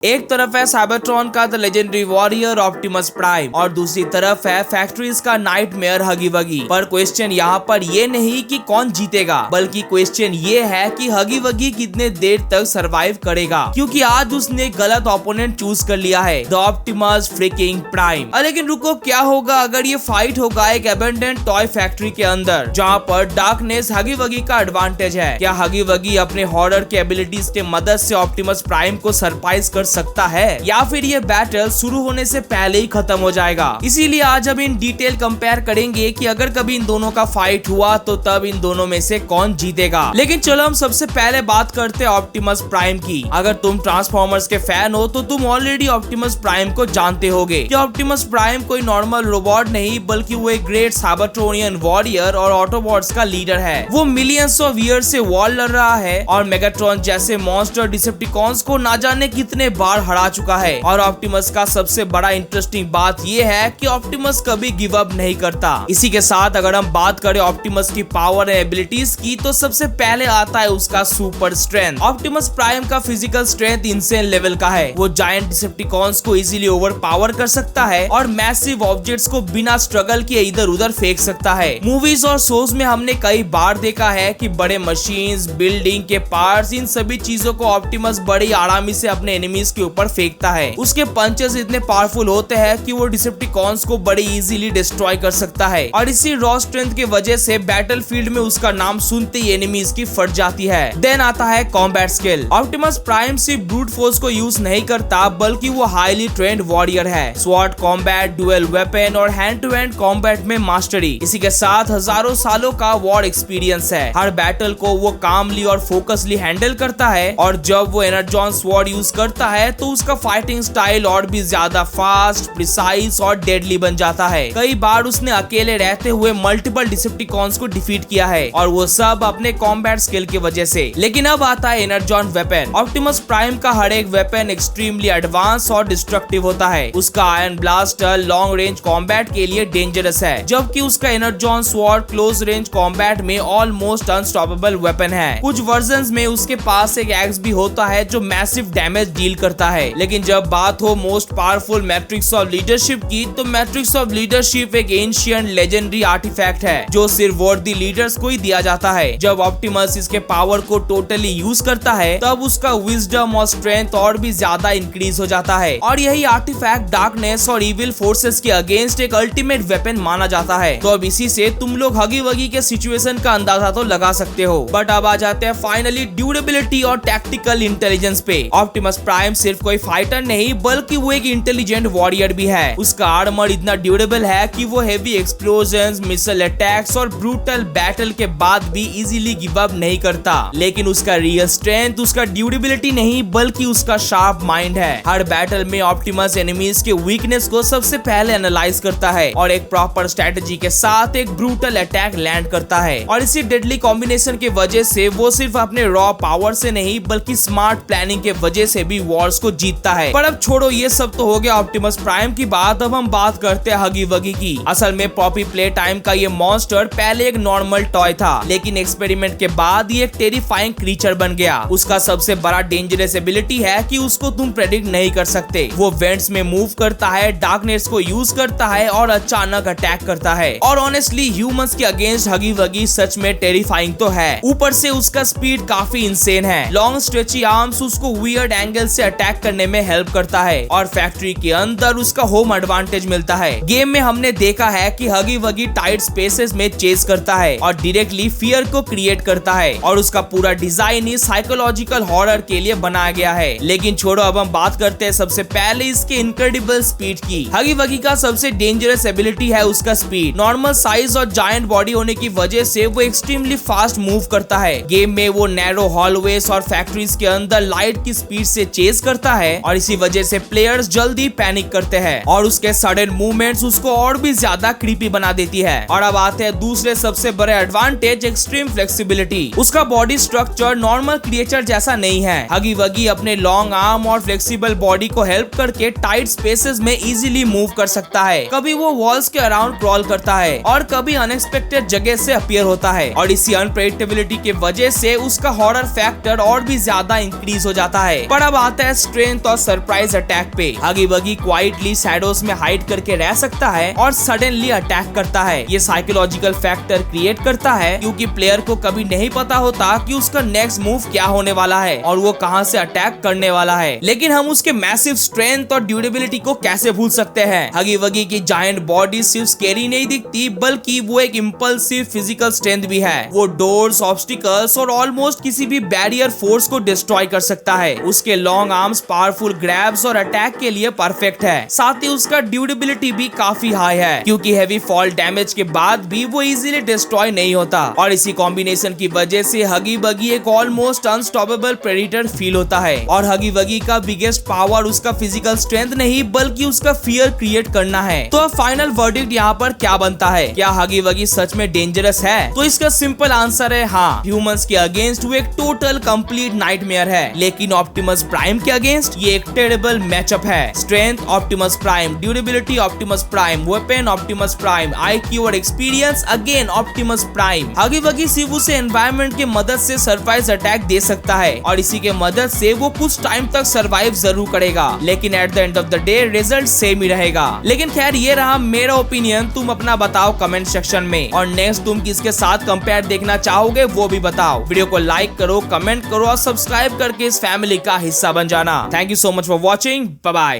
एक तरफ है साइबरट्रॉन का the legendary warrior Optimus prime और दूसरी तरफ है फैक्ट्रीज का नाइटमेयर हगी वगी। पर क्वेश्चन यहाँ पर ये नहीं कि कौन जीतेगा, बल्कि क्वेश्चन ये है कि हगी वगी कितने देर तक सरवाइव करेगा, क्योंकि आज उसने गलत ओपोनेंट चूज कर लिया है, द ऑप्टिमस फ्रिकिंग प्राइम। लेकिन रुको, क्या होगा अगर ये फाइट होगा एक एबेंडेंट टॉय फैक्ट्री के अंदर, जहाँ पर डार्कनेस हगी वगी का एडवांटेज है। क्या हगी वगी अपने हॉरर के एबिलिटीज के मदद से ऑप्टिमस प्राइम को सरप्राइज कर सकता है, या फिर ये बैटल शुरू होने से पहले ही खत्म हो जाएगा। इसीलिए आज हम इन डिटेल कंपेयर करेंगे कि अगर कभी इन दोनों का फाइट हुआ तो तब इन दोनों में से कौन जीतेगा। लेकिन चलो हम सबसे पहले बात करते हैं ऑप्टिमस प्राइम की। अगर तुम ट्रांसफॉर्मर्स के फैन हो तो तुम ऑलरेडी ऑप्टिमस प्राइम को जानते होगे कि ऑप्टिमस प्राइम कोई नॉर्मल रोबोट नहीं, बल्कि वो एक ग्रेट साइबरट्रोनियन वॉरियर और ऑटोबॉट्स का लीडर है। वो मिलियंस ऑफ ईयर से वॉर लड़ रहा है और मेगाट्रॉन जैसे मॉन्स्टर डिसेप्टिकॉन्स को ना जाने कितने बार हरा चुका है। और ऑप्टिमस का सबसे बड़ा इंटरेस्टिंग बात ये है कि ऑप्टिमस कभी गिव अप नहीं करता। इसी के साथ अगर हम बात करें ऑप्टिमस की पावर एंड एबिलिटीज की, तो सबसे पहले आता है उसका सुपर स्ट्रेंथ। ऑप्टिमस प्राइम का फिजिकल स्ट्रेंथ इंसेन लेवल का है। वो जायंट डिसेप्टिकॉन्स को इजीली ओवर पावर कर सकता है और मैसिव ऑब्जेक्ट्स को बिना स्ट्रगल किए इधर उधर फेंक सकता है। मूवीज और शोज में हमने कई बार देखा है कि बड़े मशीन्स, बिल्डिंग के पार्ट्स, इन सभी चीजों को ऑप्टिमस बड़ी आरामी से अपने एनिमीज के ऊपर फेंकता है। उसके पंचेस इतने पावरफुल होते हैं कि वो डिसेप्टिकॉन्स को बड़ी इजीली डिस्ट्रॉय कर सकता है। और इसी रॉ स्ट्रेंथ की वजह से बैटलफील्ड में उसका नाम सुनते ही एनिमीज की फट जाती है। देन आता है कॉम्बैट स्किल। ऑप्टिमस प्राइम सिर्फ ब्रूट फोर्स को यूज नहीं करता, बल्कि वो हाईली ट्रेंड वॉरियर है। स्वॉर्ड कॉम्बैट, डुअल वेपन और हैंड टू हैंड कॉम्बैट में मास्टरी, इसी के साथ हजारों सालों का वॉर एक्सपीरियंस है। हर बैटल को वो कामली और फोकसली हैंडल करता है, और जब वो एनर्जॉन स्वॉर्ड यूज करता है तो उसका फाइटिंग स्टाइल और भी ज्यादा फास्ट, प्रिसाइज और डेडली बन जाता है। कई बार उसने अकेले रहते हुए मल्टीपल डिसेप्टिकॉन्स को डिफीट किया है, और वो सब अपने कॉम्बैट स्किल की वजह से। लेकिन अब आता है एनर्जॉन वेपन। ऑप्टिमस प्राइम का हर एक वेपन एक्सट्रीमली एडवांस और डिस्ट्रक्टिव होता है। उसका iron blaster long range combat के लिए डेंजरस है, जबकि उसका Energon sword close range combat में ऑलमोस्ट अनस्टॉपेबल वेपन है। कुछ वर्जन्स में उसके पास एक एक्स भी होता है जो मैसिव डैमेज डील करता है। लेकिन जब बात हो most powerful matrix of leadership की, तो मैट्रिक्स ऑफ लीडरशिप एक एंशिएंट लेजेंडरी आर्टिफैक्ट है जो सिर्फ वर्दी लीडर्स को ही दिया जाता है। जब ऑप्टिमस इसके पावर को टोटली यूज करता है, तब उसका विजडम और स्ट्रेंथ और भी ज्यादा इंक्रीज हो जाता है। और यही आर्टिफैक्ट डार्कनेस और इविल फोर्सेस के अगेंस्ट एक अल्टीमेट वेपन माना जाता है। तो अब इसी से तुम लोग हगी वगी के सिचुएशन का अंदाजा तो लगा सकते हो। बट अब आ जाते हैं फाइनली ड्यूरेबिलिटी और टैक्टिकल इंटेलिजेंस पे। ऑप्टिमस प्राइम सिर्फ कोई फाइटर नहीं, बल्कि वो एक इंटेलिजेंट वॉरियर भी है। उसका आर्मर इतना ड्यूरेबल है कि वो हेवी एक्सप्लोजंस, मिसाइल अटैक्स और ब्रूटल बैटल के बाद भी इजीली गिव अप नहीं करता। लेकिन उसका रियल स्ट्रेंथ उसका ड्यूरेबिलिटी नहीं, बल्कि उसका शार्प माइंड है। हर बैटल में ऑप्टिमस एनिमीज के वीकनेस को सबसे पहले एनालाइज करता है और एक प्रॉपर स्ट्रेटजी के साथ एक ब्रूटल अटैक लैंड करता है। और इसी डेडली कॉम्बिनेशन के वजह से वो सिर्फ अपने रॉ पावर से नहीं, बल्कि स्मार्ट प्लानिंग के वजह से भी वॉर्स को जीतता है। पर अब छोड़ो, ये सब तो हो गया ऑप्टिमस प्राइम की बात। अब हम बात करते हैं हगी वगी की। असल में पॉपी प्ले टाइम का ये मॉन्स्टर पहले एक नॉर्मल टॉय था, लेकिन एक्सपेरिमेंट के बाद ये एक टेरिफाइंग क्रीचर बन गया। उसका सबसे बड़ा डेंजरस एबिलिटी है कि उसको तुम प्रेडिक्ट नहीं कर सकते। वो वेंट्स में मूव करता है, डार्कनेस को यूज करता है और अचानक अटैक करता है। और ऑनेस्टली ह्यूमंस के अगेंस्ट हगी वगी सच में टेरिफाइंग तो है, ऊपर से उसका स्पीड काफी इंसेन है। लॉन्ग स्ट्रेची आर्म्स उसको वियर्ड एंगल से अटैक करने में हेल्प करता है, और फैक्ट्री के अंदर उसका होम एडवांटेज मिलता है। गेम में हमने देखा है कि हगी वगी टाइट स्पेसेस में चेस करता है और डायरेक्टली फियर को क्रिएट करता है, और उसका पूरा डिजाइन ही साइकोलॉजिकल हॉरर के लिए बनाया गया है। लेकिन छोड़ो, अब हम बात करते हैं सबसे पहले इसके इनक्रेडिबल स्पीड की। हगी वगी का सबसे डेंजरस एबिलिटी है उसका स्पीड। नॉर्मल साइज और जायंट बॉडी होने की वजह से वो एक्सट्रीमली फास्ट मूव करता है। गेम में वो नैरो हॉलवेज और फैक्ट्रीज के अंदर लाइट की स्पीड से चेस करता है, और इसी वजह से प्लेयर्स जल्दी पैनिक करते हैं, और उसके सडन मूवमेंट्स उसको और भी ज्यादा क्रीपी बना देती है। और अब आते हैं दूसरे सबसे बड़े एडवांटेज, एक्सट्रीम फ्लेक्सिबिलिटी। उसका बॉडी स्ट्रक्चर नॉर्मल क्रिएचर जैसा नहीं है। हगी वगी अपने लॉन्ग आर्म और फ्लेक्सिबल बॉडी को हेल्प करके टाइट स्पेसेस में इजीली मूव कर सकता है। कभी वो वॉल्स के अराउंड क्रॉल करता है, और कभी अनएक्सपेक्टेड जगह से अपीयर होता है। और इसी अनप्रेडिक्टेबिलिटी की वजह से उसका हॉरर फैक्टर और भी ज्यादा इंक्रीज हो जाता है। पर अब आता है है स्ट्रेंथ और सरप्राइज अटैक पे। हगी वगी क्वाइटली शैडोज में हाइड करके रह सकता है और सडनली अटैक करता है। ये साइकोलॉजिकल फैक्टर क्रिएट करता है क्योंकि प्लेयर को कभी नहीं पता होता कि उसका नेक्स्ट मूव क्या होने वाला है और वो कहां से अटैक करने वाला है। लेकिन हम उसके मैसिव स्ट्रेंथ और ड्यूरेबिलिटी को कैसे भूल सकते हैं। हगी वगी की जायंट बॉडी सिर्फ स्केरी नहीं दिखती बल्कि वो एक इंपल्सिव फिजिकल स्ट्रेंथ भी है। वो डोर्स, ऑब्स्टिकल्स और ऑलमोस्ट किसी भी बैरियर फोर्स को डिस्ट्रॉय कर सकता है। उसके लॉन्ग आर्म्स पावरफुल ग्रैब्स और अटैक के लिए परफेक्ट है। साथ ही उसका ड्यूरेबिलिटी भी काफी हाई है क्योंकि हेवी फॉल डैमेज के बाद भी वो इजीली डिस्ट्रॉय नहीं होता और इसी कॉम्बिनेशन की वजह से हगी वगी एक ऑलमोस्ट अनस्टॉपेबल प्रेडेटर फील होता है। और हगी वगी का बिगेस्ट पावर उसका फिजिकल स्ट्रेंथ नहीं बल्कि उसका फियर क्रिएट करना है। तो अब फाइनल वर्डिक्ट यहाँ पर क्या बनता है? क्या हगी वगी सच में डेंजरस है? तो इसका सिंपल आंसर है हाँ। ह्यूमंस के अगेंस्ट वो एक टोटल कंप्लीट नाइटमेयर है, लेकिन ऑप्टिमस प्राइम के अगेंस्ट ये एक टेरेबल मैचअप है। Strength Optimus prime, durability Optimus prime, weapon Optimus prime, IQ और एक्सपीरियंस अगेन ऑप्टिमस प्राइम। हगी वगी सिर्फ उसे एनवायरनमेंट के मदद से सरप्राइज अटैक दे सकता है और इसी के मदद से वो कुछ टाइम तक सरवाइव जरूर करेगा, लेकिन at the end of the day result same ही रहेगा। लेकिन खैर ये रहा मेरा ओपिनियन, तुम अपना बताओ कमेंट सेक्शन में। और नेक्स्ट तुम किसके साथ कंपेयर देखना चाहोगे वो भी बताओ। वीडियो को लाइक करो, कमेंट करो और सब्सक्राइब करके इस फैमिली का हिस्सा बन जाना। Thank you so much for watching. Bye bye.